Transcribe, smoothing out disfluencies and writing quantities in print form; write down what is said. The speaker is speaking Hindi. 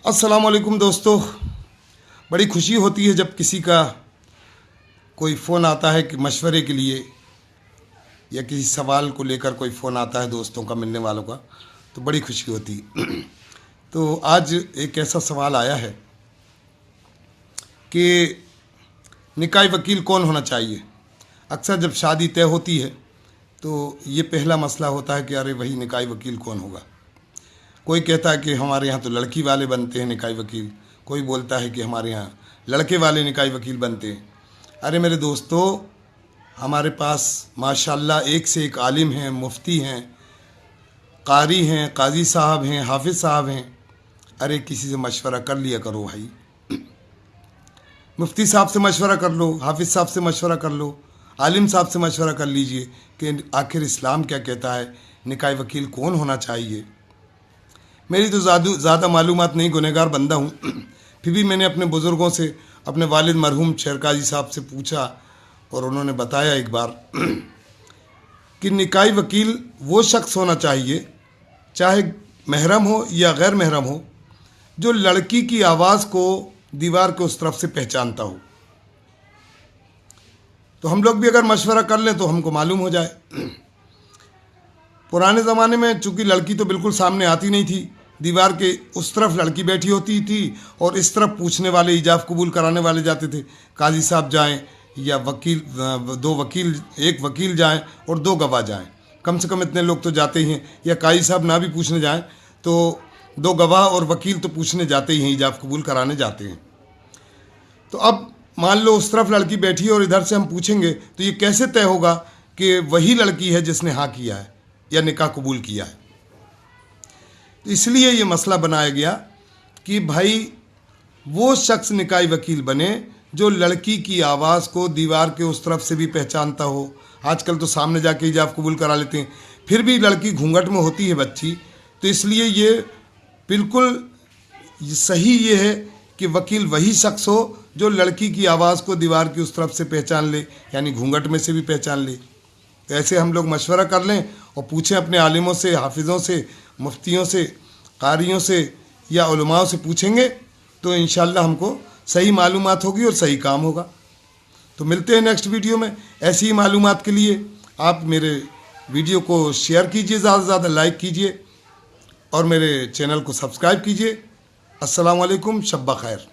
अस्सलाम वालेकुम दोस्तों। बड़ी खुशी होती है जब किसी का कोई फ़ोन आता है कि मशवरे के लिए या किसी सवाल को लेकर कोई फ़ोन आता है दोस्तों का, मिलने वालों का, तो बड़ी खुशी होती है। तो आज एक ऐसा सवाल आया है कि निकाह वकील कौन होना चाहिए। अक्सर जब शादी तय होती है तो ये पहला मसला होता है कि अरे वही निकाह वकील कौन होगा। कोई कहता है कि हमारे यहाँ तो लड़की वाले बनते हैं निकाह वकील, कोई बोलता है कि हमारे यहाँ लड़के वाले निकाह वकील बनते हैं। अरे मेरे दोस्तों, हमारे पास माशाल्लाह एक से एक आलिम हैं, मुफ्ती हैं, कारी हैं, काजी साहब हैं, हाफिज़ साहब हैं। अरे किसी से मशवरा कर लिया करो भाई। मुफ्ती साहब से मशवरा कर लो, हाफिज़ साहब से मशवरा कर लो, आलिम साहब से मशवरा कर लीजिए कि आखिर इस्लाम क्या कहता है, निकाह वकील कौन होना चाहिए। मेरी तो ज़्यादा मालूमात नहीं, गुनहगार बंदा हूँ, फिर भी मैंने अपने बुज़ुर्गों से, अपने वालिद मरहूम शेरकाजी साहब से पूछा और उन्होंने बताया एक बार कि निकाह वकील वो शख्स होना चाहिए, चाहे महरम हो या गैर महरम हो, जो लड़की की आवाज़ को दीवार के उस तरफ से पहचानता हो। तो हम लोग भी अगर मशवरा कर लें तो हमको मालूम हो जाए। पुराने ज़माने में चूँकि लड़की तो बिल्कुल सामने आती नहीं थी, दीवार के उस तरफ लड़की बैठी होती थी और इस तरफ पूछने वाले, इजाब कबूल कराने वाले जाते थे। काजी साहब जाएं या वकील, एक वकील जाएं और 2 गवाह जाएं, कम से कम इतने लोग तो जाते ही हैं। या काजी साहब ना भी पूछने जाएं तो 2 गवाह और वकील तो पूछने जाते ही हैं, इजाब कबूल कराने जाते हैं। तो अब मान लो उस तरफ लड़की बैठी है और इधर से हम पूछेंगे तो ये कैसे तय होगा कि वही लड़की है जिसने हाँ किया है या निकाह कबूल किया है। तो इसलिए ये मसला बनाया गया कि भाई वो शख्स निकाह वकील बने जो लड़की की आवाज़ को दीवार के उस तरफ से भी पहचानता हो। आजकल तो सामने जाके इजाब कबूल करा लेते हैं, फिर भी लड़की घूंघट में होती है बच्ची। तो इसलिए ये बिल्कुल सही ये है कि वकील वही शख्स हो जो लड़की की आवाज़ को दीवार की उस तरफ से पहचान ले, यानी घूंघट में से भी पहचान ले। तो ऐसे हम लोग मशवरा कर लें और पूछें अपने आलिमों से, हाफिज़ों से, मुफ्तियों से, कारियों से या उलमाओं से पूछेंगे तो इंशाअल्लाह हमको सही मालूमात होगी और सही काम होगा। तो मिलते हैं नेक्स्ट वीडियो में। ऐसी ही मालूमात के लिए आप मेरे वीडियो को शेयर कीजिए, ज़्यादा से ज़्यादा लाइक कीजिए और मेरे चैनल को सब्सक्राइब कीजिए। अस्सलाम वालेकुम, शब्बा खैर।